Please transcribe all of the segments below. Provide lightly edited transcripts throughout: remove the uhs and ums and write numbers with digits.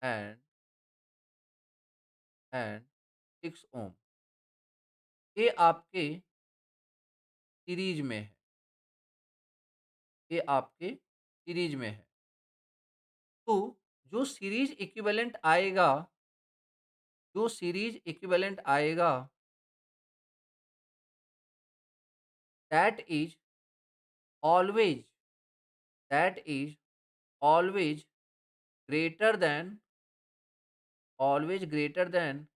And and 6 ओम, ये आपके series में है, ये आपके सीरीज में है। तो जो सीरीज इक्विवेलेंट आएगा, जो सीरीज इक्विवेलेंट आएगा, that is always that is always greater than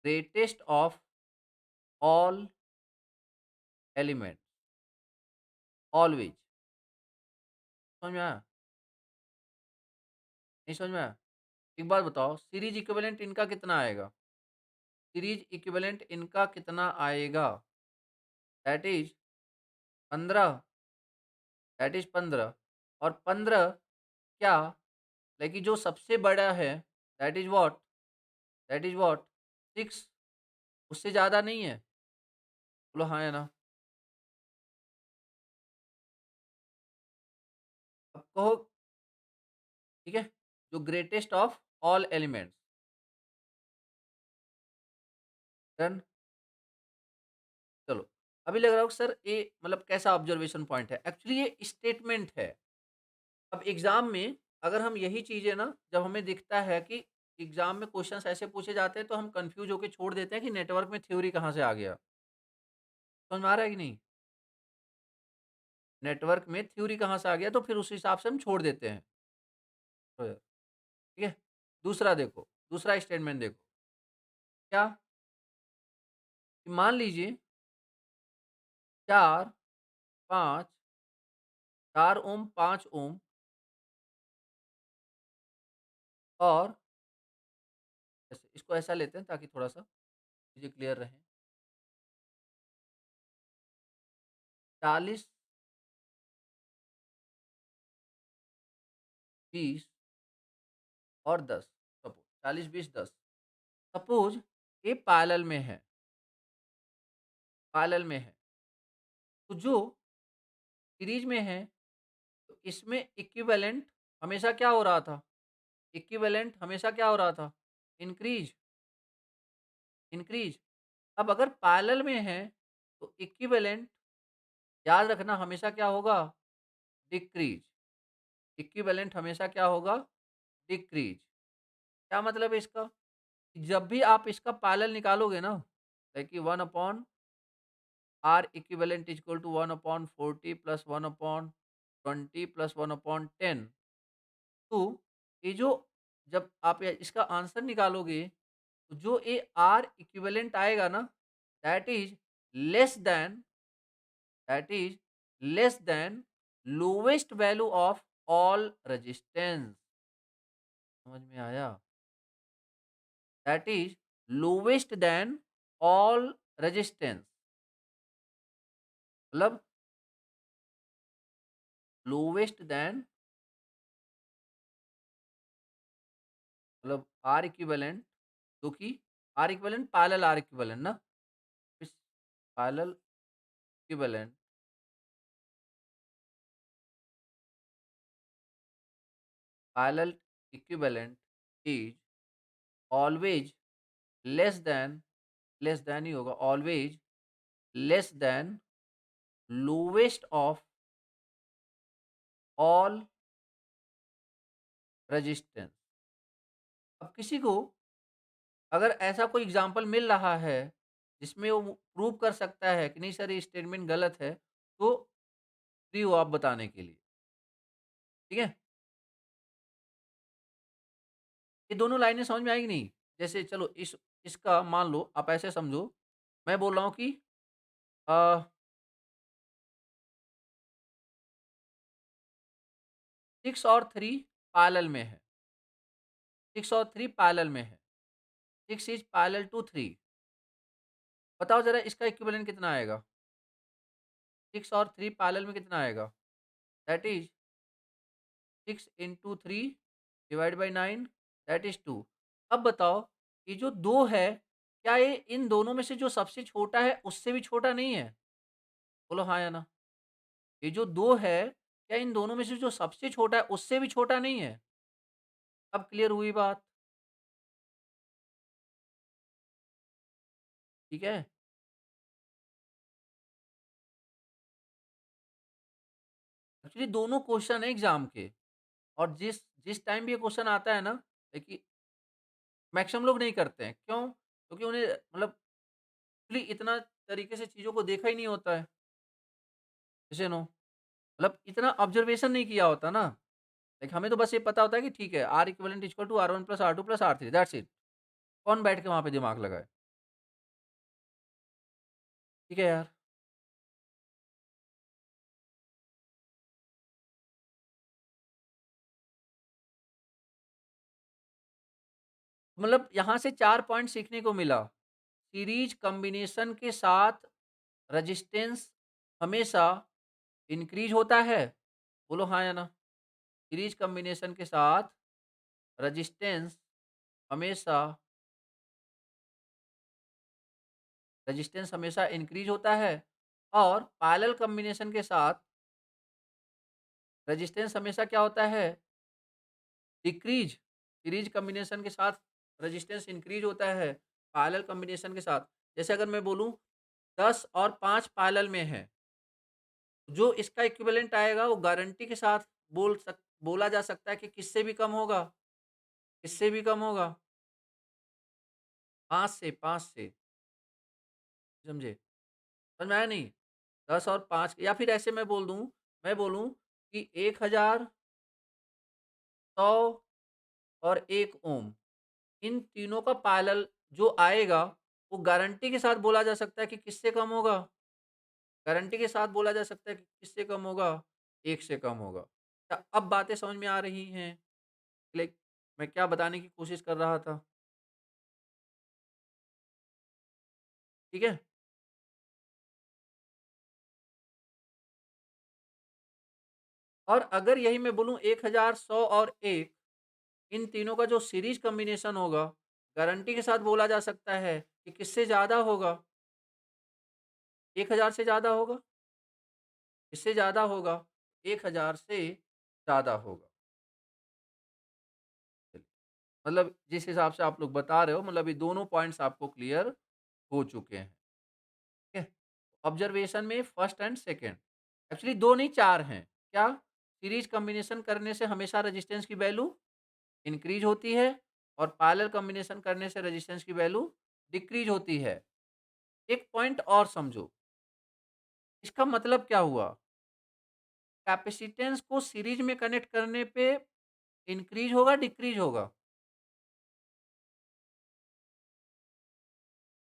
greatest of all element, always. समझ में आया? नहीं समझ में आया? एक बात बताओ, सीरीज इक्विवेलेंट इनका कितना आएगा? सीरीज इक्विवेलेंट इनका कितना आएगा? That is 15, that is 15। और 15 क्या, लेकिन जो सबसे बड़ा है, that is what, that is what, 6, उससे ज़्यादा नहीं है। बोलो हाँ या ना? अब कहो, ठीक है, जो greatest of all elements, done. चलो, अभी लग रहा हो सर ये मतलब कैसा ऑब्जर्वेशन पॉइंट है? एक्चुअली ये स्टेटमेंट है। अब एग्जाम में अगर हम यही चीज़ें ना, जब हमें दिखता है कि एग्जाम में क्वेश्चंस ऐसे पूछे जाते हैं, तो हम कंफ्यूज होकर छोड़ देते हैं कि नेटवर्क में थ्योरी कहाँ से आ गया। समझ में आ रहा है कि नहीं? नेटवर्क में थ्योरी कहाँ से आ गया, तो फिर उस हिसाब से हम छोड़ देते हैं। तो ठीक है, दूसरा देखो, दूसरा स्टेटमेंट देखो, क्या कि मान लीजिए 4, 5, 4 ओम, 5 ओम और ऐसे इसको ऐसा लेते हैं ताकि थोड़ा सा चीज़ें क्लियर रहें। 40, 20 और 10, सपोज 40, 20, 10, सपोज ये पैरेलल में है, पैरेलल में है। तो जो सीरीज में है, तो इसमें इक्विवेलेंट हमेशा क्या हो रहा था? इक्विवेलेंट हमेशा क्या हो रहा था? Increase, increase. अब अगर पैरेलल में है, तो इक्विवेलेंट याद रखना हमेशा क्या होगा? डिक्रीज। इक्विवेलेंट हमेशा क्या होगा? डिक्रीज। क्या मतलब है इसका? जब भी आप इसका पैरेलल निकालोगे ना, कि 1 upon R equivalent is equal to 1 upon 40 plus 1 upon 20 plus 1 upon 10, तो ये जो, जब आप इसका आंसर निकालोगे, तो जो ये आर इक्विवेलेंट आएगा ना, that is less than that is less than lowest value of all resistance. समझ में आया? That is lowest than all resistance, मतलब लोवेस्ट देन, मतलब आर इक्विवेलेंट, जो कि R equivalent parallel R equivalent ना, इस parallel equivalent, parallel equivalent is always less than ही होगा, always less than lowest of all resistance. अब किसी को अगर ऐसा कोई एग्जाम्पल मिल रहा है जिसमें वो प्रूव कर सकता है कि नहीं सर ये स्टेटमेंट गलत है, तो फ्री हो आप बताने के लिए। ठीक है, ये दोनों लाइनें समझ में आएगी नहीं? जैसे चलो इसका मान लो आप ऐसे समझो, मैं बोल रहा हूँ कि 6 और 3 पैरेलल में है, 6 और 3 पैरेलल में है, 6 इज पैरेलल टू 3। बताओ जरा इसका इक्विवेलेंट कितना आएगा? 6 और 3 पैरेलल में कितना आएगा? That is 6 into 3 divide by 9, that is 2। अब बताओ, ये जो 2 है, क्या ये इन दोनों में से जो सबसे छोटा है उससे भी छोटा नहीं है? बोलो हाँ या ना? ये जो 2 है, क्या इन दोनों में से जो सबसे छोटा है उससे भी छोटा नहीं है? अब क्लियर हुई बात, ठीक है? एक्चुअली दोनों क्वेश्चन है एग्ज़ाम के और जिस जिस टाइम भी ये क्वेश्चन आता है ना, देखिए मैक्सिमम लोग नहीं करते हैं, क्यों? क्योंकि उन्हें मतलब एक्चुअली इतना तरीके से चीज़ों को देखा ही नहीं होता है, जैसे नो मतलब इतना ऑब्जर्वेशन नहीं किया होता ना। लाइक हमें तो बस ये पता होता है कि ठीक है, R equivalent equal to R1 plus R2 plus R3 that's it. कौन बैठ के वहाँ पे दिमाग लगाए? ठीक है यार। मतलब यहाँ से 4 पॉइंट सीखने को मिला। सीरीज़ कॉम्बिनेशन के साथ रेजिस्टेंस हमेशा इंक्रीज़ होता है? बोलो हाँ या ना? सीरीज़ कॉम्बिनेशन के साथ रेजिस्टेंस हमेशा इंक्रीज़ होता है और पैरेलल कॉम्बिनेशन के साथ रेजिस्टेंस हमेशा क्या होता है? डिक्रीज़। सीरीज़ कॉम्बिनेशन के साथ रेजिस्टेंस इंक्रीज़ होता है, पैरेलल कॉम्बिनेशन के साथ। जैसे अगर मैं बोलूँ 10 और 5 पैरेलल में हैं, जो इसका इक्विवेलेंट आएगा वो गारंटी के साथ बोला जा सकता है कि किससे भी कम होगा? किससे भी कम होगा? 5 से, समझे? समझ में आया नहीं? 10 और 5 या फिर ऐसे मैं बोलूँ कि 1000, 100 और 1 ओम, इन तीनों का पैरेलल जो आएगा, वो गारंटी के साथ बोला जा सकता है कि किससे कम होगा? गारंटी के साथ बोला जा सकता है कि किससे कम होगा? 1 से कम होगा। क्या अब बातें समझ में आ रही हैं? लाइक मैं क्या बताने की कोशिश कर रहा था, ठीक है? और अगर यही मैं बोलूँ 1000, 100 और 1, इन तीनों का जो सीरीज़ कॉम्बिनेशन होगा, गारंटी के साथ बोला जा सकता है कि किससे ज़्यादा होगा? 1000 से ज़्यादा होगा? किससे ज़्यादा होगा? 1000 से ज़्यादा होगा। मतलब जिस हिसाब से आप लोग बता रहे हो, मतलब ये दोनों पॉइंट्स आपको क्लियर हो चुके हैं, ठीक है? ऑब्जर्वेशन में फर्स्ट एंड सेकंड, एक्चुअली 2 नहीं 4 हैं। क्या? सीरीज़ कॉम्बिनेशन करने से हमेशा रेजिस्टेंस की वैल्यू इंक्रीज़ होती है और पैरेलल कॉम्बिनेशन करने से रेजिस्टेंस की वैल्यू डिक्रीज़ होती है। एक पॉइंट और समझो, इसका मतलब क्या हुआ? कैपेसिटेंस को सीरीज़ में कनेक्ट करने पे इंक्रीज़ होगा, डिक्रीज़ होगा?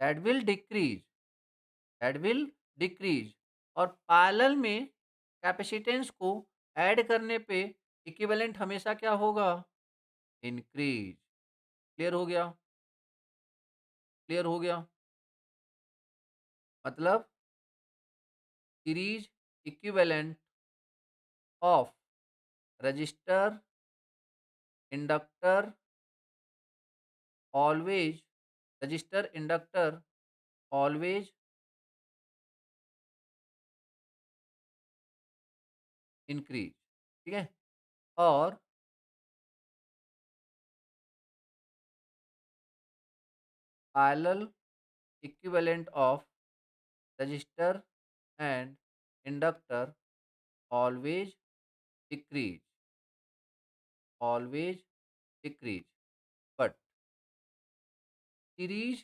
That will decrease, that will decrease और पैरेलल में कैपेसिटेंस को ऐड करने पे इक्विवेलेंट हमेशा क्या होगा? इंक्रीज़। क्लियर हो गया? क्लियर हो गया? मतलब series equivalent of resistor, inductor always resistor, inductor always increase, ठीक है? और parallel equivalent of resistor and inductor always decrease, always decrease but series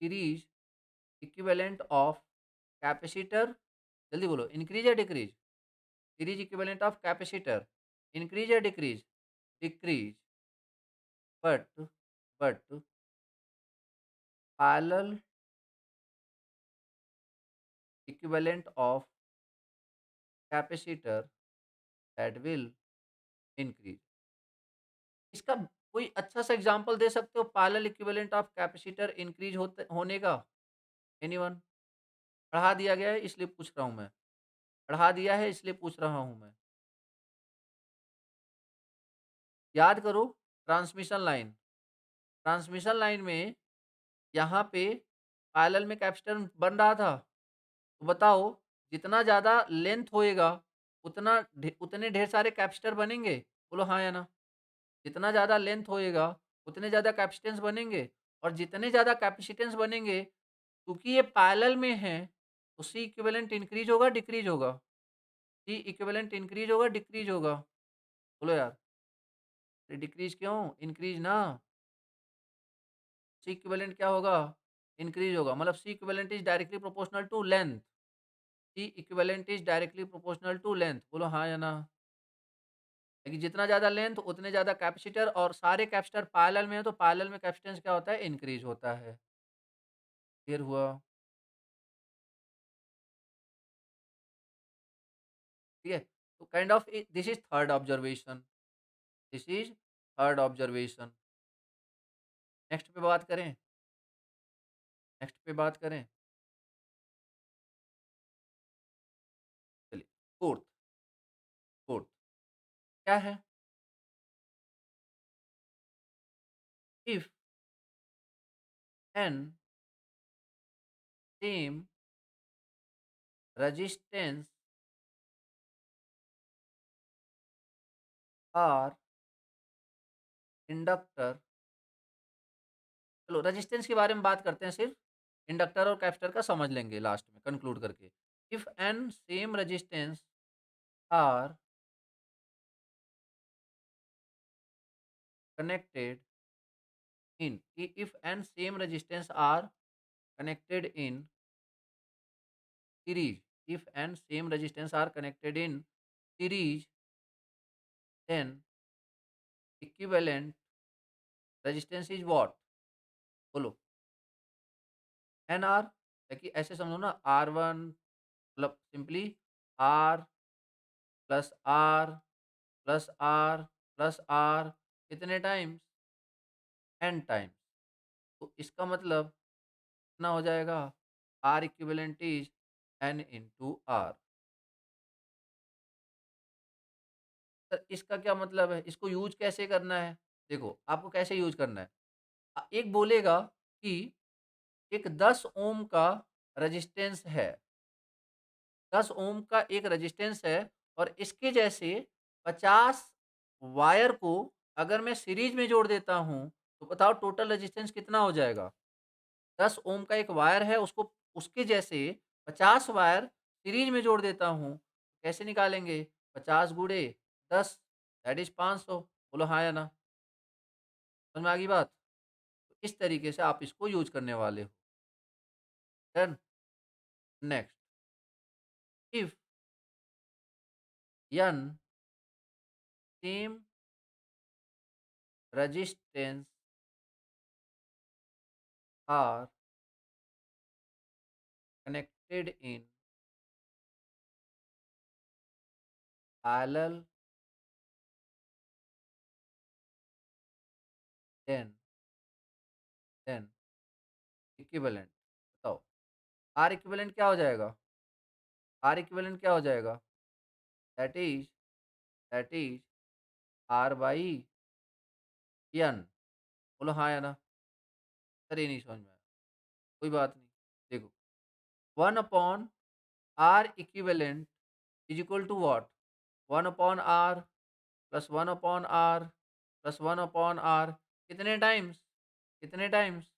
series equivalent of capacitor, जल्दी बोलो, इंक्रीज़ या decrease? Series equivalent of capacitor increase या decrease? Decrease but but parallel equivalent of capacitor that will increase. इसका कोई अच्छा सा example दे सकते हो parallel equivalent of capacitor increase होते होने का? एनीवन? पढ़ा दिया गया है इसलिए पूछ रहा हूँ मैं। पढ़ा दिया है इसलिए पूछ रहा हूँ मैं। याद करो, ट्रांसमिशन लाइन, ट्रांसमिशन लाइन में यहाँ पे पैरेलल में कैपेसिटर बन रहा था। तो बताओ, जितना ज़्यादा लेंथ होएगा उतने ढेर सारे कैपेसिटर बनेंगे? बोलो हाँ या ना? जितना ज़्यादा लेंथ होएगा, उतने ज़्यादा कैपेसिटेंस बनेंगे और जितने ज़्यादा कैपेसिटेंस बनेंगे, क्योंकि ये पैरेलल में हैं, तो सी इक्विवेलेंट इंक्रीज़ होगा, डिक्रीज़ होगा? सी इक्विवेलेंट इंक्रीज़ होगा, डिक्रीज़ होगा? बोलो यार, ये डिक्रीज़ क्यों? इंक्रीज़ ना। सी इक्विवेलेंट क्या होगा? इंक्रीज़ होगा। मतलब C equivalent is directly proportional to length. C equivalent is directly proportional to length. बोलो हाँ या ना? देखिए जितना ज़्यादा लेंथ उतने ज़्यादा कैपेसिटर और सारे कैपेसिटर पैरेलल में है तो पैरेलल में कैपेसिटेंस क्या होता है? इंक्रीज़ होता है। क्लियर हुआ? ठीक है? तो kind of this is third observation. This is third observation. Next पे बात करें? नेक्स्ट पे बात करें? चलिए फोर्थ, फोर्थ क्या है? If N same resistance R inductor. चलो रेजिस्टेंस के बारे में बात करते हैं सिर्फ, इंडक्टर और कैपेसिटर का समझ लेंगे लास्ट में कंक्लूड करके। If N same resistance R connected if and same resistance are connected in series, if and same resistance are connected in series, then equivalent resistance is what? बोलो N R. देखिए ऐसे समझो ना, R one मतलब simply R plus R plus R plus R कितने times? N times. तो इसका मतलब कितना हो जाएगा? R equivalent is N into R. Sir इसका क्या मतलब है? इसको यूज़ कैसे करना है? देखो, आपको कैसे यूज़ करना है? एक बोलेगा कि एक 10 ओम का रेजिस्टेंस है, 10 ओम का एक रेजिस्टेंस है और इसके जैसे 50 वायर को अगर मैं सीरीज़ में जोड़ देता हूँ, तो बताओ टोटल रेजिस्टेंस कितना हो जाएगा? 10 ओम का एक वायर है, उसको उसके जैसे 50 वायर सीरीज़ में जोड़ देता हूँ, कैसे निकालेंगे? 50 गुणे 10 दैट इज़ 500। बोलो हाँ या ना? समझ में आ गई बात? तो इस तरीके से आप इसको यूज़ करने वाले हो। Done? Next, if n same resistance R connected in parallel, then then equivalent. बताओ आर इक्विवेलेंट क्या हो जाएगा? आर इक्विवेलेंट क्या हो जाएगा? That is that is R by N. बोलो हाँ या ना? अरे नहीं समझ में आया, कोई बात नहीं। देखो, one upon R equivalent is equal to what? One upon R plus one upon R plus one upon R कितने टाइम्स? कितने टाइम्स?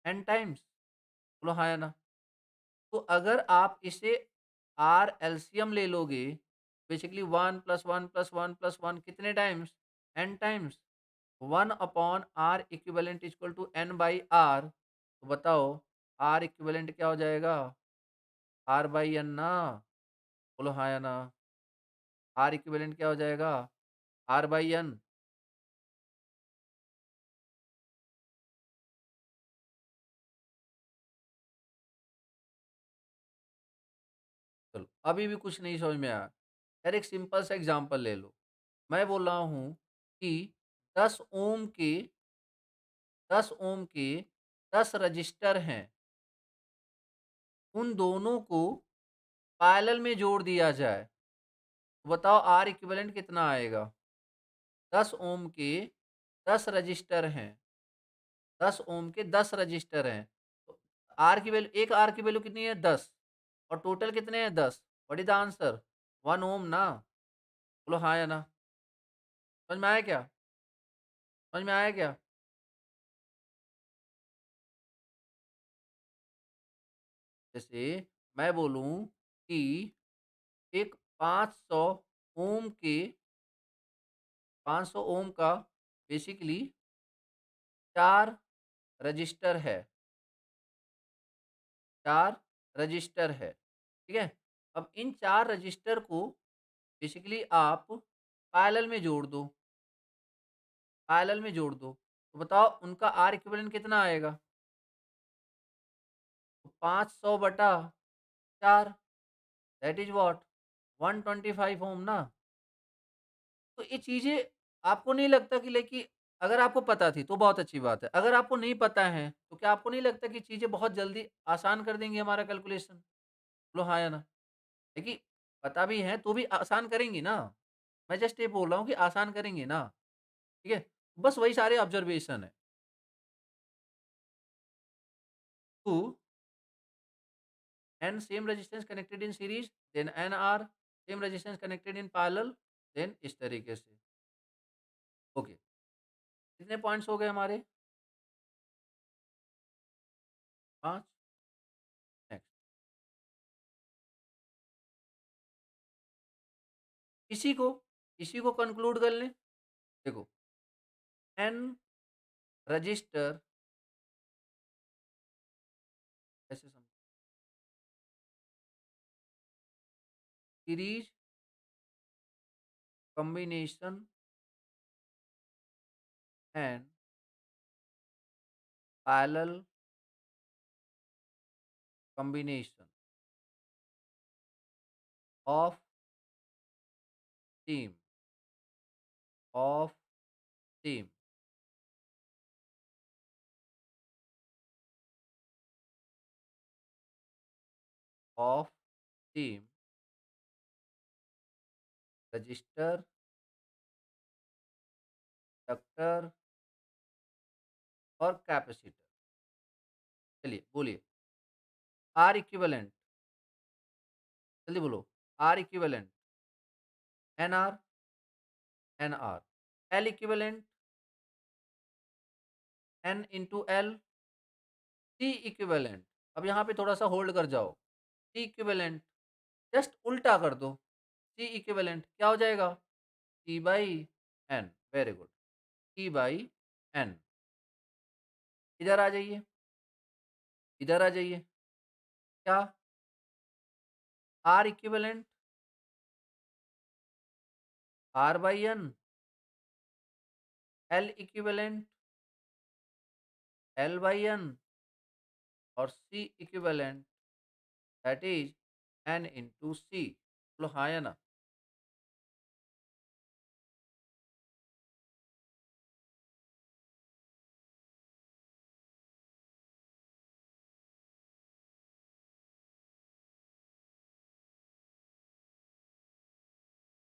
N times. बोलो हाँ या ना? तो अगर आप इसे आर एलसीएम ले लोगे, basically one plus one plus one plus one कितने times? N times. One upon R equivalent equal to N by R. तो बताओ आर इक्विवेलेंट क्या हो जाएगा? आर बाई एन ना। बोलो हाँ या ना? आर इक्विवेलेंट क्या हो जाएगा? R by N. चलो अभी भी कुछ नहीं समझ में आया। यार एक सिंपल सा एग्जांपल ले लो। मैं बोल रहा हूँ कि 10 ओम के 10 ओम के 10 रजिस्टर हैं, उन दोनों को पैरेलल में जोड़ दिया जाए, तो बताओ आर इक्विवेलेंट कितना आएगा? 10 ओम के 10 रजिस्टर हैं, 10 ओम के 10 रजिस्टर हैं, तो आर की वैल्यू, एक आर की वैल्यू कितनी है? 10 और टोटल कितने हैं? 10। What is the answer? 1 ओम ना, बोलो हाँ या ना? समझ में आया क्या? समझ में आया क्या? जैसे मैं बोलूँ कि एक 500 ओम के 500 ओम का बेसिकली 4 रजिस्टर है, 4 रजिस्टर है, ठीक है? अब इन 4 रजिस्टर को बेसिकली आप पैरेलल में जोड़ दो, पैरेलल में जोड़ दो। तो बताओ उनका आर इक्विवेलेंट कितना आएगा? तो 500 बटा 4 दैट इज़ व्हाट? 125 ओम ना? तो ये चीज़ें आपको नहीं लगता कि अगर आपको पता थी तो बहुत अच्छी बात है। अगर आपको नहीं पता है, तो क्या आपको नहीं लगता कि चीज़ें बहुत जल्दी आसान कर देंगी हमारा कैलकुलेशन? बोलो हाँ या ना? देखिए, पता भी है तो भी आसान करेंगी ना। मैं जस्ट ये बोल रहा हूँ कि आसान करेंगी ना, ठीक है? बस वही सारे ऑब्जर्वेशन है। 2 n same resistance connected in series, then n r same resistance connected in parallel, then इस तरीके से। ओके, कितने पॉइंट्स हो गए हमारे? 5। नेक्स्ट, इसी को इसी को कंक्लूड कर लें। देखो, n रजिस्टर ऐसे समझो, series combination and parallel combination of team of team of team resistor, inductor और कैपेसिटर। चलिए बोलिए, आर इक्विवेलेंट, जल्दी बोलो, R equivalent, N R, N R, L equivalent, N into L, C equivalent. अब यहाँ पे थोड़ा सा होल्ड कर जाओ। सी इक्विवेलेंट जस्ट उल्टा कर दो। सी इक्विवेलेंट क्या हो जाएगा? C by N. Very good, C by N. इधर आ जाइए, इधर आ जाइए। क्या? R equivalent R by N, L equivalent L by N और C equivalent that is N into C. बोलो हाँ या ना?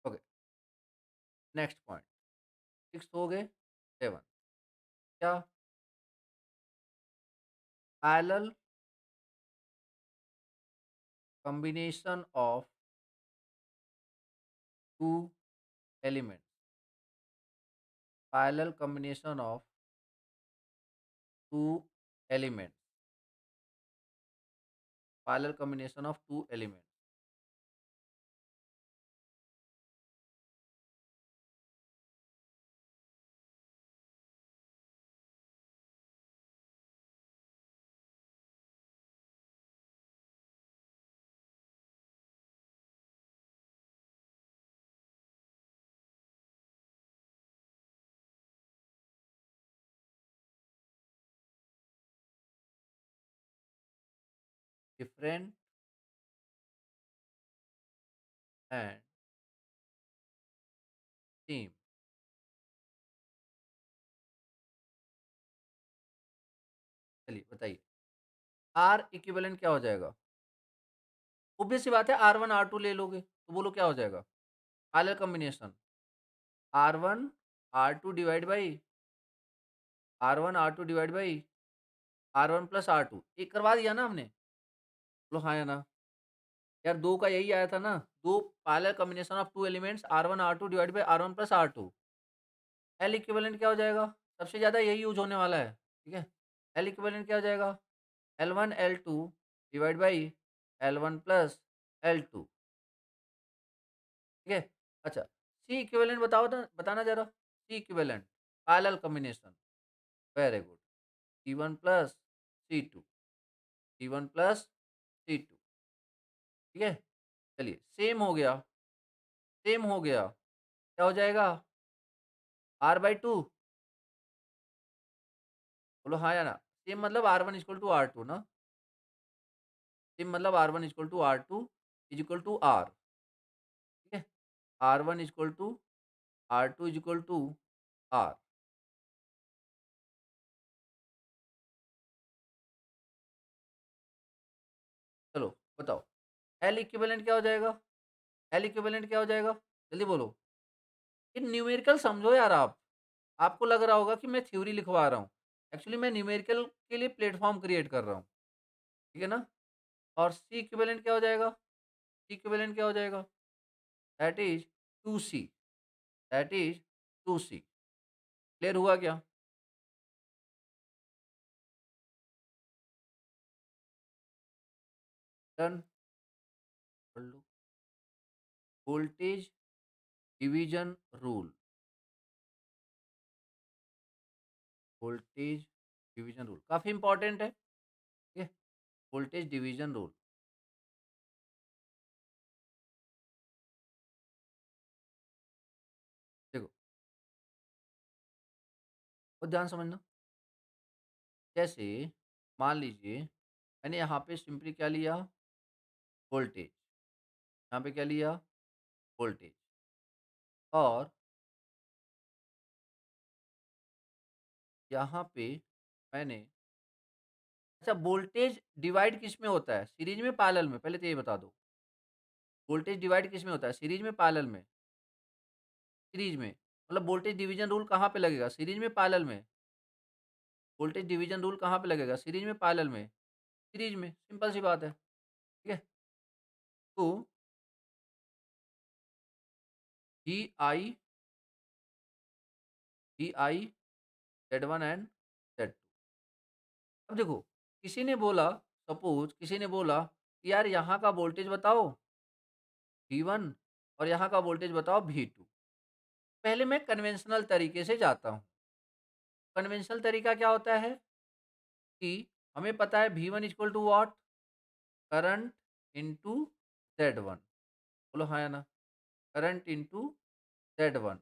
Okay, next point. 6 हो गए, 7। क्या? Parallel combination of two elements, parallel combination of two elements, parallel combination of two elements, different and same। चलिए बताइए, आर इक्विवेलेंट क्या हो जाएगा? ऑब्वियस सी बात है, आर वन आर टू ले लोगे तो बोलो क्या हो जाएगा? Parallel combination R one R two divide by R one R two divide by R one plus R two. एक करवा दिया ना हमने? बोलो हाँ या ना? यार 2 का यही आया था ना, 2 parallel combination of 2 elements R1 R2 divide by R1 plus R2। L equivalent क्या हो जाएगा? सबसे ज़्यादा यही यूज़ होने वाला है, ठीक है? एल इक्विवेलेंट क्या हो जाएगा? L1 L2 divide by L1 plus L2, ठीक है? अच्छा, सी इक्विवेलेंट बताओ ना, बताना ज़रा। C equivalent parallel combination, very good. C1 plus C2, C1 plus C2, ठीक है? चलिए, सेम हो गया, क्या हो जाएगा? R/2, बोलो हाँ या ना? सेम मतलब R1 इक्वल टू R2 ना? सेम मतलब R1 equal to R2 is equal to R, ठीक है? R1 equal to R2 is equal to R। चलो बताओ, L इक्विवेलेंट क्या हो जाएगा? L इक्विवेलेंट क्या हो जाएगा? जल्दी बोलो। ये न्यूमेरिकल समझो यार आप। आपको लग रहा होगा कि मैं थ्योरी लिखवा रहा हूँ। एक्चुअली मैं न्यूमेरिकल के लिए प्लेटफ़ॉर्म क्रिएट कर रहा हूँ, ठीक है ना? और C इक्विवेलेंट क्या हो जाएगा? C इक्विवेलेंट क्या हो जाएगा? That is 2C, that is 2C। Clear हुआ क्या? डन? पढ़ लो। Voltage division rule, voltage division rule काफ़ी इम्पोर्टेंट है, ठीक है? वोल्टेज डिवीज़न रूल, देखो, बहुत ध्यान से समझना। जैसे मान लीजिए मैंने यहाँ पे सिंपली क्या लिया? वोल्टेज। यहाँ पे क्या लिया? वोल्टेज। और यहाँ पे मैंने, अच्छा, वोल्टेज डिवाइड किस में होता है? सीरीज में, पैरेलल में? पहले तो ये बता दो। वोल्टेज डिवाइड किस में होता है? सीरीज में, पैरेलल में? सीरीज में। मतलब वोल्टेज डिवीज़न रूल कहाँ पे लगेगा? सीरीज में, पैरेलल में? वोल्टेज डिवीज़न रूल कहाँ पे लगेगा? सीरीज में, पैरेलल में? सीरीज में, सिंपल सी बात है, ठीक है? तो VI, VI Z1 and Z2। अब देखो, किसी ने बोला, सपोज़ किसी ने बोला कि यार यहाँ का वोल्टेज बताओ V1 और यहाँ का वोल्टेज बताओ V2। पहले मैं कन्वेंशनल तरीके से जाता हूँ। कन्वेंशनल तरीका क्या होता है कि हमें पता है V1 equal to what? Current into Z1। बोलो हाँ या ना? Current into Z1।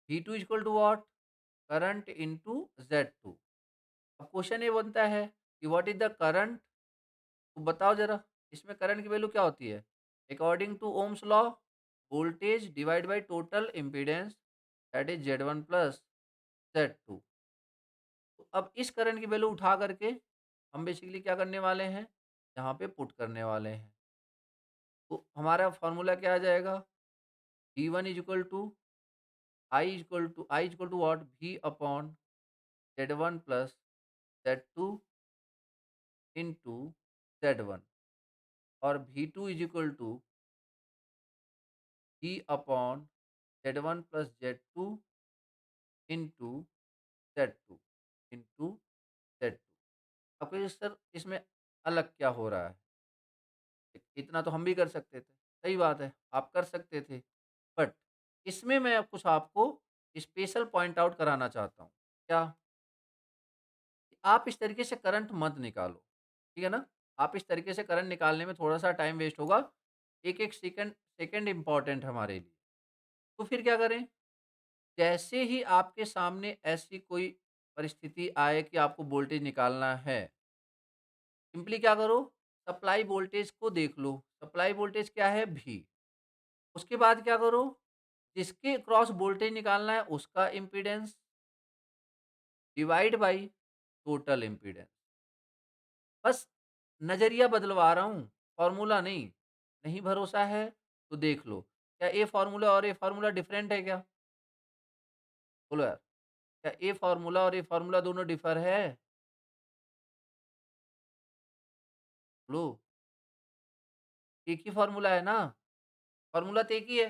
V2 equal to what? Current into Z2। अब क्वेश्चन ये बनता है कि व्हाट इज द करंट? तो बताओ जरा, इसमें करंट की वैल्यू क्या होती है? According to Ohm's law, voltage divide by total impedance, that is Z1 plus Z2। तो अब इस करंट की वैल्यू उठा करके हम बेसिकली क्या करने वाले हैं? यहाँ पे पुट करने वाले हैं। तो हमारा फॉर्मूला क्या आ जाएगा? V1 is equal to I equal to what? V upon Z1 plus Z2 into Z1। और V2 is equal to V upon Z1 plus Z2 into Z2 into Z2। अब कहिए सर इसमें अलग क्या हो रहा है? इतना तो हम भी कर सकते थे। सही बात है, आप कर सकते थे। बट इसमें मैं अब कुछ आपको स्पेशल पॉइंट आउट कराना चाहता हूँ। क्या? कि आप इस तरीके से करंट मत निकालो, ठीक है ना? आप इस तरीके से करंट निकालने में थोड़ा-सा टाइम वेस्ट होगा। एक-एक सेकंड सेकंड इम्पोर्टेंट है हमारे लिए। तो फिर क्या करें? जैसे ही आपके सामने ऐसी कोई परिस्थिति आए कि आपको वोल्टेज निकालना है, सिंपली क्या करो? सप्लाई वोल्टेज को देख लो। सप्लाई वोल्टेज क्या है? V। उसके बाद क्या करो? जिसके क्रॉस वोल्टेज निकालना है उसका impedance divide by total impedance. बस नज़रिया बदलवा रहा हूँ, फ़ॉर्मूला नहीं। नहीं भरोसा है तो देख लो। क्या ये फ़ॉर्मूला और ये फ़ॉर्मूला डिफरेंट है क्या? बोलो यार, क्या ये फ़ॉर्मूला और ये फ़ॉर्मूला दोनों डिफ़र है? बोलो, एक ही फ़ॉर्मूला है ना? फ़ॉर्मूला तो एक ही है।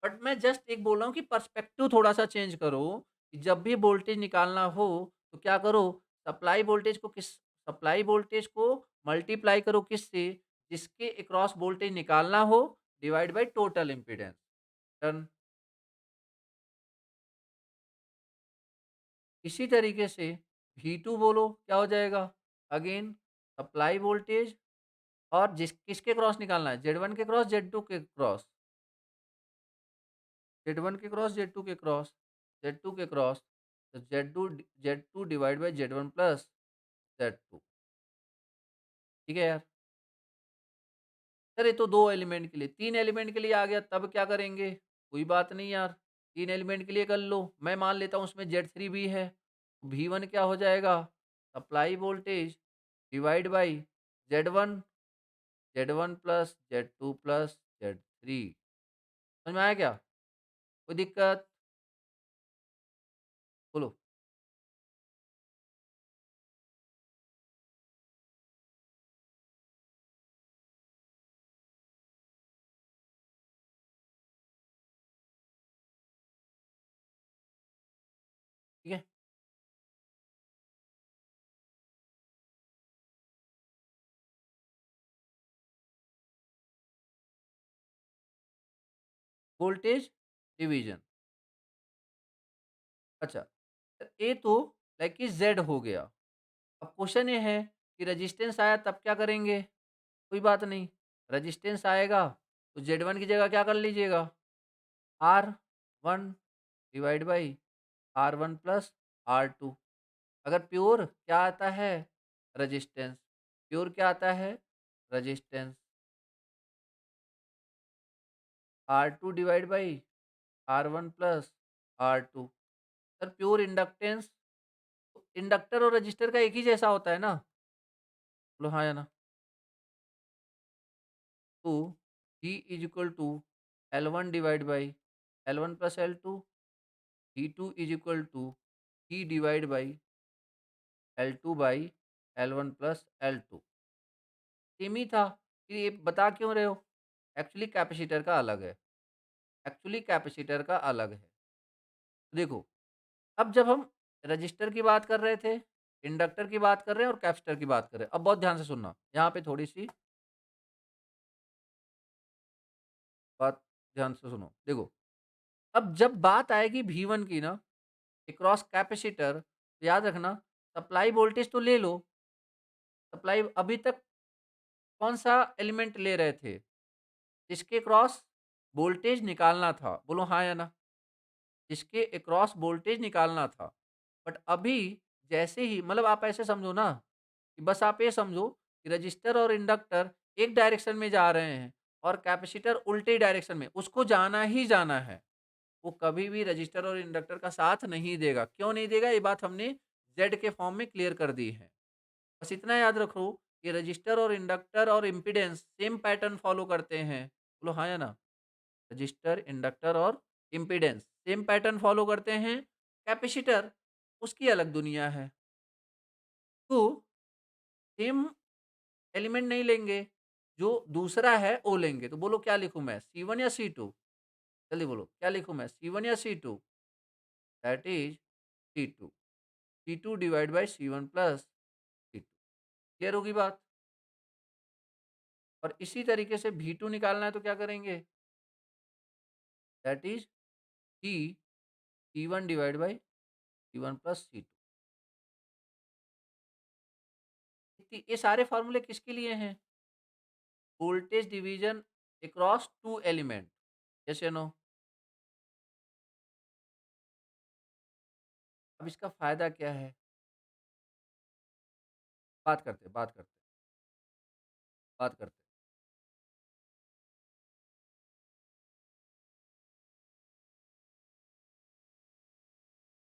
बट मैं जस्ट एक बोल रहा हूँ कि पर्सपेक्टिव थोड़ा-सा चेंज करो, कि जब भी वोल्टेज निकालना हो, तो क्या करो, सप्लाई वोल्टेज को किस सप्लाई वोल्टेज को मल्टीप्लाई करो किससे? जिसके अक्रॉस वोल्टेज निकालना हो, divide by total impedance. Done. इसी तरीके से V2 बोलो क्या हो जाएगा? अगेन सप्लाई वोल्टेज और किसके क्रॉस निकालना है? Z1 के क्रॉस, Z2 के क्रॉस, Z1 के क्रॉस, Z2 के क्रॉस, Z2 के क्रॉस, तो Z2 divide by Z1 plus Z2। ठीक है यार? सर ये तो 2 एलिमेंट के लिए, 3 एलिमेंट के लिए आ गया तब क्या करेंगे? कोई बात नहीं यार, 3 एलिमेंट के लिए कर लो। मैं मान लेता हूँ उसमें Z3 भी है। V1 क्या हो जाएगा? Supply voltage divide bye Z1, Z1 plus Z2 plus Z3। समझ में आया क्या? कोई दिक्कत? बोलो। ठीक है? Voltage division. अच्छा, ये तो लाइक कि Z हो गया। अब क्वेश्चन ये है कि रेजिस्टेंस आया तब क्या करेंगे? कोई बात नहीं, रेजिस्टेंस आएगा तो Z1 की जगह क्या कर लीजिएगा? R1 divide by R1 plus R2। अगर प्योर क्या आता है? रेजिस्टेंस। प्योर क्या आता है? Resistance. R2 divide by R1 plus R2। Sir pure inductance, inductor और रजिस्टर का एक ही जैसा होता है ना? बोलो हाँ या ना? तो V is equal to L1 divide by L1 plus L2, V2 is equal to V divide by L2 by L1 plus L2। Same ही था, फिर ये बता क्यों रहे हो? एक्चुअली कैपेसिटर का अलग है, एक्चुअली कैपेसिटर का अलग है। देखो, अब जब हम रजिस्टर की बात कर रहे थे, इंडक्टर की बात कर रहे हैं और कैपेसिटर की बात कर रहे हैं। अब बहुत ध्यान से सुनना, यहाँ पे थोड़ी-सी बात ध्यान से सुनो। देखो, अब जब बात आएगी V1 की ना, अक्रॉस कैपेसिटर, याद रखना सप्लाई वोल्टेज तो ले लो, सप्लाई अभी तक कौन-सा एलिमेंट ले रहे थे? जिसके क्रॉस वोल्टेज निकालना था, बोलो हाँ या ना? जिसके अक्रॉस वोल्टेज निकालना था। बट अभी जैसे ही मतलब आप ऐसे समझो ना, कि बस आप ये समझो कि रजिस्टर और इंडक्टर एक डायरेक्शन में जा रहे हैं और कैपेसिटर उल्टे डायरेक्शन में, उसको जाना ही जाना है। वो कभी भी रजिस्टर और इंडक्टर का साथ नहीं देगा। क्यों नहीं देगा? ये बात हमने ज़ेड के फॉर्म में क्लियर कर दी है। बस इतना याद रखो कि रजिस्टर और इंडक्टर और इम्पीडेंस सेम पैटर्न फॉलो करते हैं। बोलो हाँ या ना? रजिस्टर, इंडक्टर और इम्पीडेंस सेम पैटर्न फॉलो करते हैं। कैपेसिटर उसकी अलग दुनिया है। तो सेम एलिमेंट नहीं लेंगे, जो दूसरा है वो लेंगे। तो बोलो क्या लिखूँ मैं? C1 या C2? जल्दी बोलो क्या लिखूँ मैं? C1 या C2? That is C2। C2 divide by C1 plus C2। Clear होगी बात? और इसी तरीके से V2 निकालना है तो क्या करेंगे? That is C C1 divide by C1 plus C2। ये सारे फ़ॉर्मूले किसके लिए हैं? Voltage division across 2 element. Yes या नो? अब इसका फ़ायदा क्या है? बात करते हैं।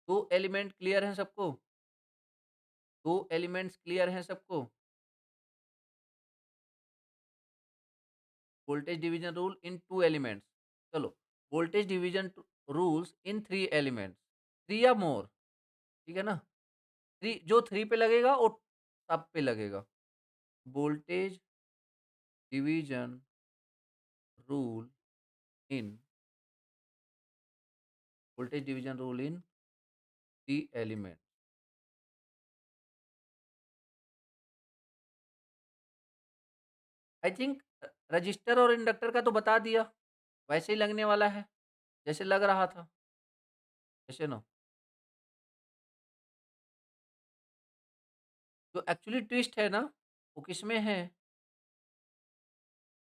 2 एलिमेंट क्लियर हैं सबको? 2 एलिमेंट्स क्लियर हैं सबको? Voltage division rule in 2 elements. चलो, voltage division rules in 3 elements. 3 या मोर, ठीक है ना? 3 जो 3 पे लगेगा वो सब पे लगेगा। Voltage division rule in voltage division rule in the element. I think register और इंडक्टर का तो बता दिया, वैसे ही लगने वाला है, जैसे लग रहा था, जैसे ना। जो एक्चुअली ट्विस्ट है ना, वो किसमें है?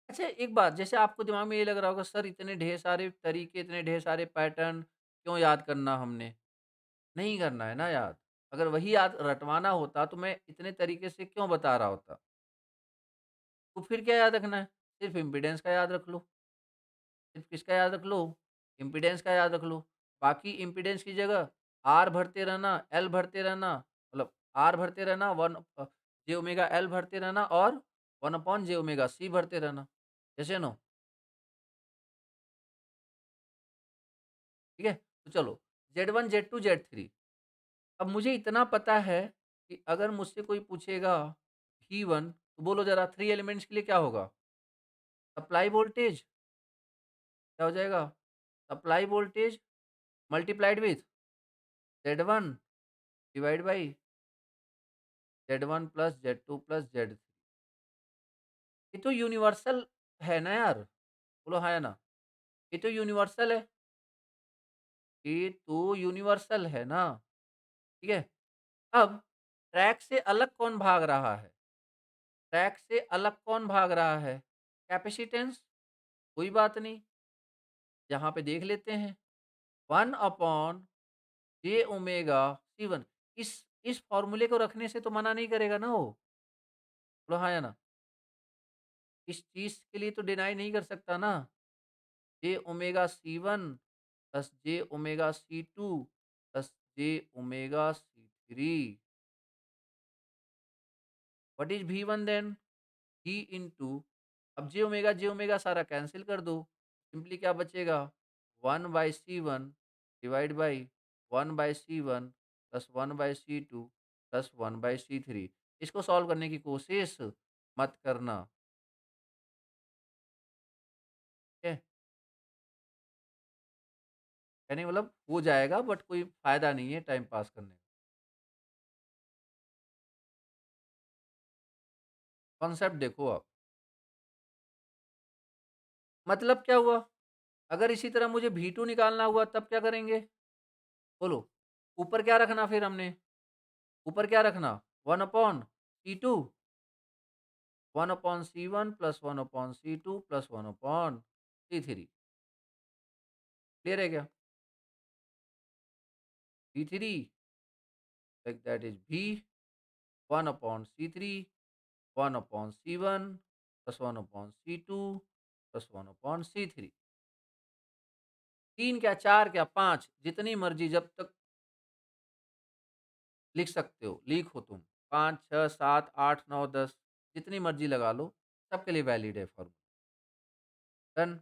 अच्छा एक बात, जैसे आपको दिमाग में ये लग रहा होगा सर इतने ढेर सारे तरीके, इतने ढेर सारे पैटर्न क्यों याद करना हमने? नहीं करना है ना याद। अगर वही याद रटवाना होता तो मैं इतने तरीके से क्यों बता रहा होता? तो फिर क्या याद रखना है? सिर्फ़ इम्पीडेंस का याद रख लो। सिर्फ़ किसका याद रख लो? इम्पीडेंस का याद रख लो। बाकी इम्पीडेंस की जगह आर भरते रहना, एल भरते रहना, मतलब आर भरते रहना, जे ओमेगा एल भरते रहना और 1 अपॉन जे ओमेगा सी भरते रहना। यस या नो? ठीक है? तो चलो Z1, Z2, Z3। अब मुझे इतना पता है कि अगर मुझसे कोई पूछेगा V1 तो बोलो ज़रा 3 एलिमेंट्स के लिए क्या होगा? सप्लाई वोल्टेज क्या हो जाएगा? Supply voltage multiplied with Z1 divide by Z1 plus Z2 plus Z3। ये तो यूनिवर्सल है ना यार? बोलो हाँ या ना? ये तो यूनिवर्सल है। ये तो यूनिवर्सल है ना? ठीक है? अब ट्रैक से अलग कौन भाग रहा है? ट्रैक से अलग कौन भाग रहा है? कैपेसिटेंस, कोई बात नहीं, यहाँ पे देख लेते हैं। 1 अपॉन जे ओमेगा C1। इस फ़ॉर्मूले को रखने से तो मना नहीं करेगा ना वो? बोलो हाँ या ना? इस चीज़ के लिए तो डिनाई नहीं कर सकता ना। J omega C1 plus J omega C2 plus J omega C3। What is V1 then? V into, अब जे ओमेगा सारा कैंसिल कर दो। सिंपली क्या बचेगा? 1/C1 divide by 1/C1 plus 1/C2 plus 1/C3। इसको सॉल्व करने की कोशिश मत करना। ठीक है? कहने का मतलब हो जाएगा बट कोई फ़ायदा नहीं है टाइम पास करने का। कॉन्सेप्ट देखो आप। मतलब क्या हुआ? अगर इसी तरह मुझे V2 निकालना हुआ तब क्या करेंगे? बोलो। ऊपर क्या रखना फिर हमने? ऊपर क्या रखना? 1 upon C2, 1 upon C1 plus 1 upon C2 plus 1 upon C3। Clear है क्या? C3 like that is V 1 upon C3, 1 upon C1 plus 1 upon C2 plus 1 upon C3। 3 क्या 4 क्या 5 जितनी मर्जी जब तक लिख सकते हो, लिख हो तुम। 5, 6, 7, 8, 9, 10 जितनी मर्जी लगा लो, सबके लिए वैलिड है फॉर्मूला। डन।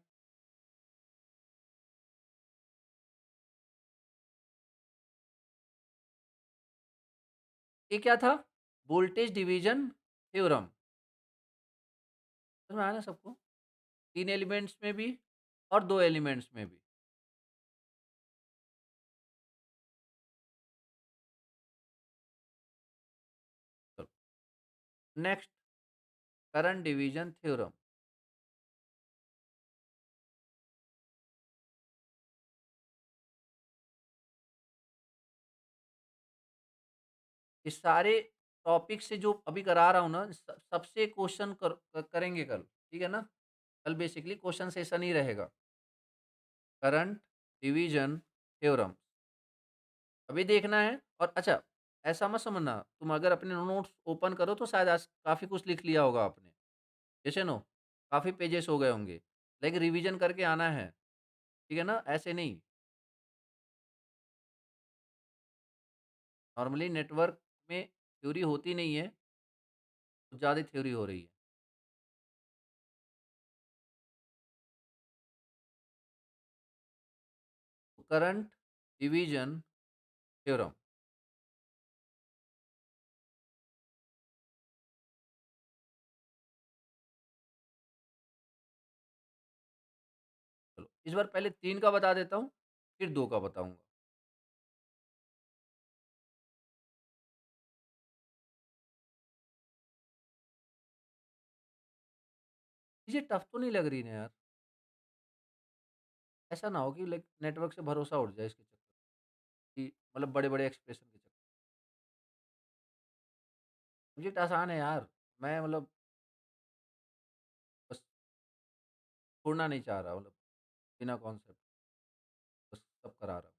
ये क्या था? Voltage division theorem. समझ में आया ना सबको? 3 एलिमेंट्स में भी और 2 एलिमेंट्स में भी। चलो नेक्स्ट, करंट डिवीजन थ्योरम। इस सारे टॉपिक से जो अभी करा रहा हूँ ना, सबसे क्वेश्चन करेंगे कल, ठीक है ना? कल बेसिकली क्वेश्चन सेशन ही रहेगा। करंट डिवीजन थ्योरम अभी देखना है। और अच्छा, ऐसा मत समझना, तुम अगर अपने नोट्स ओपन करो तो शायद आज काफ़ी कुछ लिख लिया होगा आपने, जैसे नो काफ़ी पेजेस हो गए होंगे, लेकिन रिवीजन करके आना है, ठीक है ना? ऐसे नहीं। नॉर्मली नेटवर्क में थ्योरी होती नहीं है, कुछ ज़्यादा थ्योरी हो रही है। Current division theorem. इस बार पहले 3 का बता देता हूँ, फिर 2 का बताऊँगा। चीज़ें टफ तो नहीं लग रही ना यार? ऐसा ना हो कि लाइक नेटवर्क से भरोसा उठ जाए इसके चक्कर कि मतलब बड़े-बड़े एक्सप्रेशन के चक्कर। सब्जेक्ट आसान है यार, मैं मतलब बस छोड़ना नहीं चाह रहा मतलब बिना कॉन्सेप्ट बस सब करा रहा हूँ।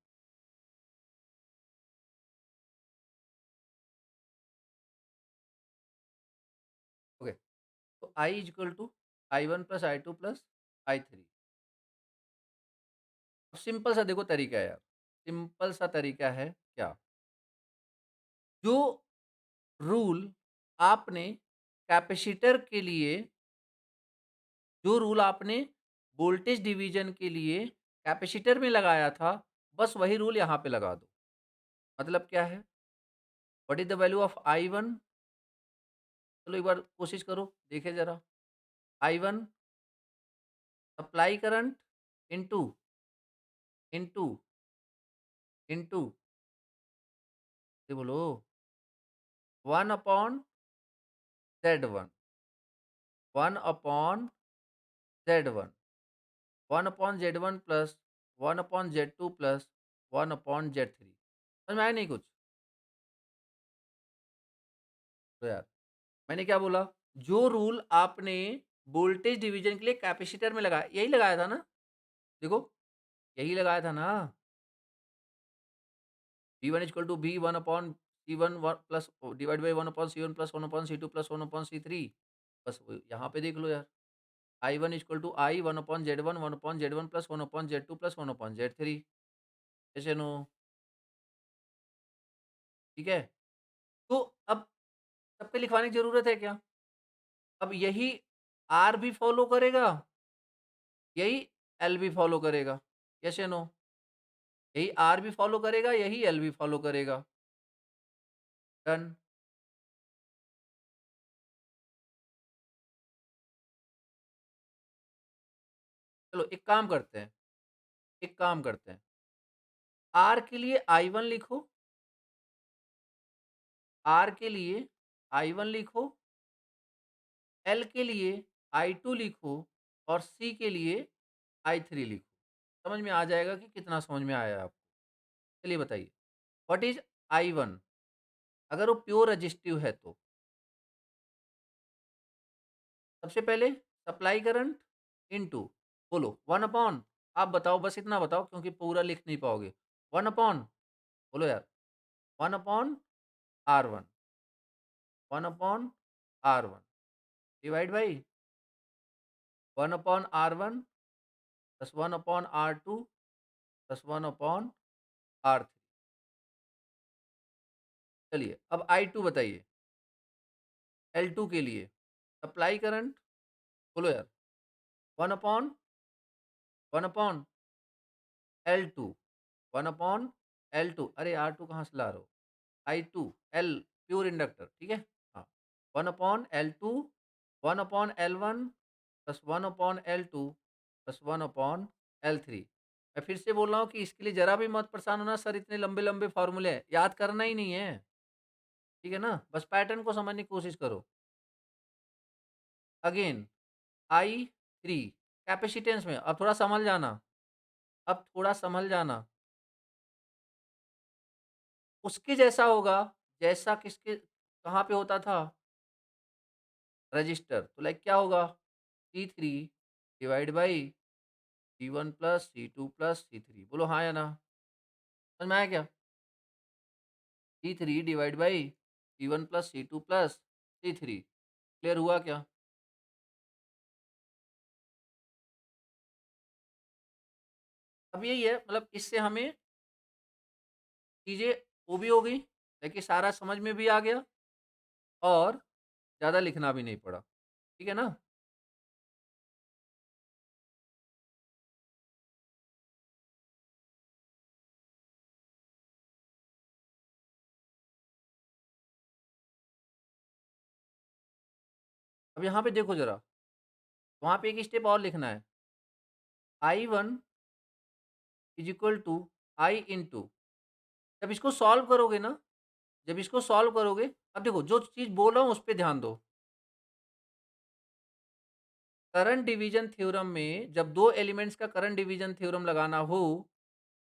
ओके, तो I is equal to I1 plus I2 plus I3। अब सिंपल सा देखो तरीका है यार, सिंपल सा तरीका है क्या? जो रूल आपने कैपेसिटर के लिए जो रूल आपने वोल्टेज डिवीज़न के लिए कैपेसिटर में लगाया था, बस वही रूल यहाँ पे लगा दो। मतलब क्या है? What is the value of I1? चलो एक बार कोशिश करो, देखें ज़रा। I1 supply current into into into ये बोलो 1 upon Z1 1 upon Z1 1 upon Z1 plus 1 upon Z2 plus 1 upon Z3। समझ में आया नहीं कुछ? तो यार मैंने क्या बोला? जो रूल आपने वोल्टेज डिवीज़न के लिए कैपेसिटर में लगाया यही लगाया था ना? देखो, यही लगाया था ना? V1 equal to V1 upon C1 plus divide by 1 upon C1 plus 1 upon C2 plus 1 upon C3। बस वो यहाँ पे देख लो यार। I1 equal to I 1 upon Z1 1 upon Z1 plus 1 upon Z2 plus 1 upon Z3। Yes या no? ठीक है? तो अब सबके लिखवाने की ज़रूरत है क्या? अब यही R भी फ़ॉलो करेगा, यही L भी फ़ॉलो करेगा। यस या नो? यही R भी फ़ॉलो करेगा, यही L भी फ़ॉलो करेगा। डन। चलो एक काम करते हैं। R के लिए I1 लिखो, R के लिए I1 लिखो, L के लिए I2 लिखो और C के लिए I3 लिखो। समझ में आ जाएगा कि कितना समझ में आया आपको? चलिए बताइए। What is I1? अगर वो प्योर रेजिस्टिव है तो? सबसे पहले सप्लाई करंट इनटू बोलो 1 अपॉन आप बताओ बस इतना बताओ क्योंकि पूरा लिख नहीं पाओगे। 1 अपॉन बोलो यार 1 upon R1 1 upon R1 divide by 1 upon R1 plus 1 upon R2 plus 1 upon R3। चलिए अब I2 बताइए L2 के लिए सप्लाई करंट बोलो यार 1 upon 1 upon L2 1 upon L2 अरे R2 कहाँ से ला रहे हो? I2 L प्योर इंडक्टर ठीक है? हाँ, 1 upon L2 1 upon L1 plus 1 upon L2 plus 1 upon L3। मैं फिर से बोल रहा हूँ कि इसके लिए ज़रा भी मत परेशान होना सर इतने लंबे-लंबे फ़ॉर्मूले हैं, याद करना ही नहीं है, ठीक है ना? बस पैटर्न को समझने की कोशिश करो। अगेन I3 कैपेसिटेंस में अब थोड़ा सँभल जाना, उसके जैसा होगा जैसा किसके कहाँ पे होता था? रजिस्टर, तो लाइक क्या होगा? C3 divide by C1 plus C2 plus C3 बोलो हाँ या ना? समझ में आया क्या? C3 divide by C1 plus C2 plus C3 clear हुआ क्या? अब यही है मतलब इससे हमें चीज़ें वो भी हो गई, देखिए सारा समझ में भी आ गया और ज़्यादा लिखना भी नहीं पड़ा, ठीक है ना? अब यहाँ पे देखो ज़रा, वहाँ पे एक स्टेप और लिखना है। I1 is equal to I into, जब इसको सॉल्व करोगे ना, जब इसको सॉल्व करोगे, अब देखो जो चीज़ बोल रहा हूँ उस पे ध्यान दो। करंट डिवीजन थ्योरम में जब 2 एलिमेंट्स का करंट डिवीजन थ्योरम लगाना हो,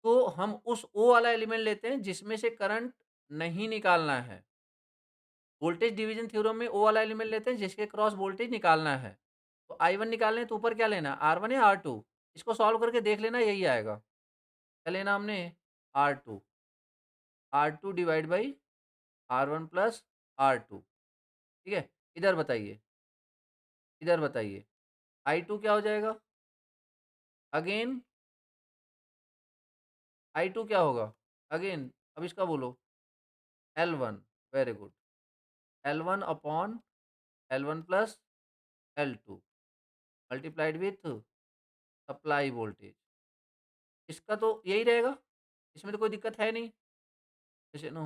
तो हम उस ओ वाला एलिमेंट लेते हैं जिसमें से करंट नहीं निकालना है। वोल्टेज डिवीजन थ्योरम में ओ वाला एलिमेंट लेते हैं जिसके क्रॉस वोल्टेज निकालना है। तो I1 निकालना है तो ऊपर क्या लेना है? R1 या R2? इसको सॉल्व करके देख लेना, यही आएगा। क्या लेना हमने? R2। R2 divide by R1 plus R2, ठीक है? इधर बताइए, I2 क्या हो जाएगा? अगेन I2 क्या होगा? अगेन अब इसका बोलो। L1, very good. L1 upon L1 plus L2 multiplied with supply voltage. इसका तो यही रहेगा, इसमें तो कोई दिक्कत है नहीं। जैसे नो,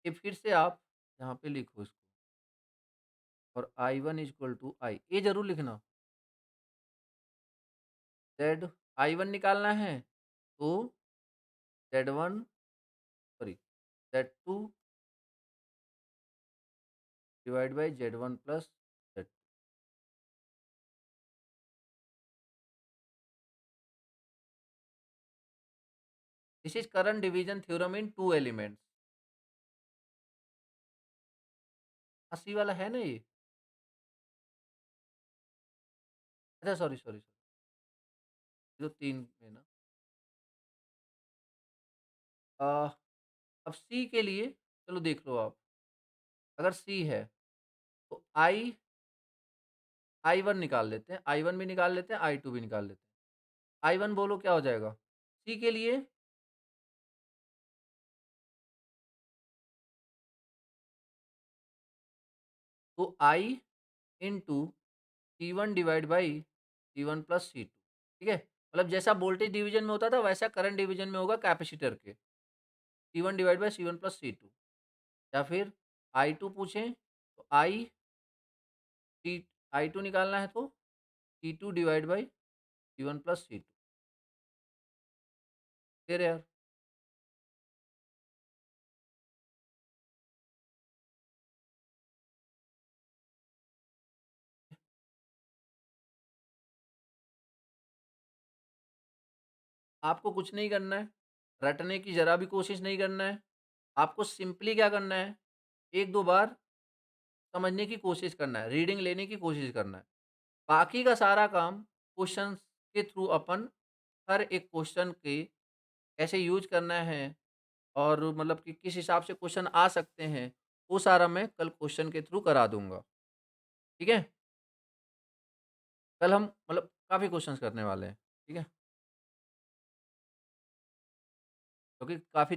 ये फिर से आप यहाँ पे लिखो इसको, और I1 इक्वल टू आई, ये जरूर लिखना। जेड I1 निकालना है तो Z1, sorry, Z2 divide by Z1 plus Z2। This is current division theorem in two elements. अस्सी वाला है ना ये? अच्छा सॉरी सॉरी सॉरी, जो तीन में ना, आ, अब सी के लिए चलो देख लो आप। अगर सी है तो आई वन निकाल लेते हैं, I1 भी निकाल लेते हैं, I2 भी निकाल लेते हैं। I1 बोलो क्या हो जाएगा सी के लिए? तो I into C1 divide by C1 plus C2, ठीक है? मतलब जैसा वोल्टेज डिवीजन में होता था वैसा करंट डिवीजन में होगा कैपेसिटर के, C1 divide by C1 plus C2। या फिर I2 पूछें तो सी I2 निकालना है तो C2 divide by C1 plus C2। फिर यार, आपको कुछ नहीं करना है, रटने की ज़रा भी कोशिश नहीं करना है। आपको सिंपली क्या करना है, 1-2 बार समझने की कोशिश करना है, रीडिंग लेने की कोशिश करना है। बाकी का सारा काम क्वेश्चंस के थ्रू अपन हर एक क्वेश्चन के कैसे यूज़ करना है और मतलब कि किस हिसाब से क्वेश्चन आ सकते हैं, वो सारा मैं कल क्वेश्चन के थ्रू करा दूँगा। ठीक है? कल हम मतलब काफ़ी क्वेश्चंस करने वाले हैं। ठीक है? क्योंकि काफ़ी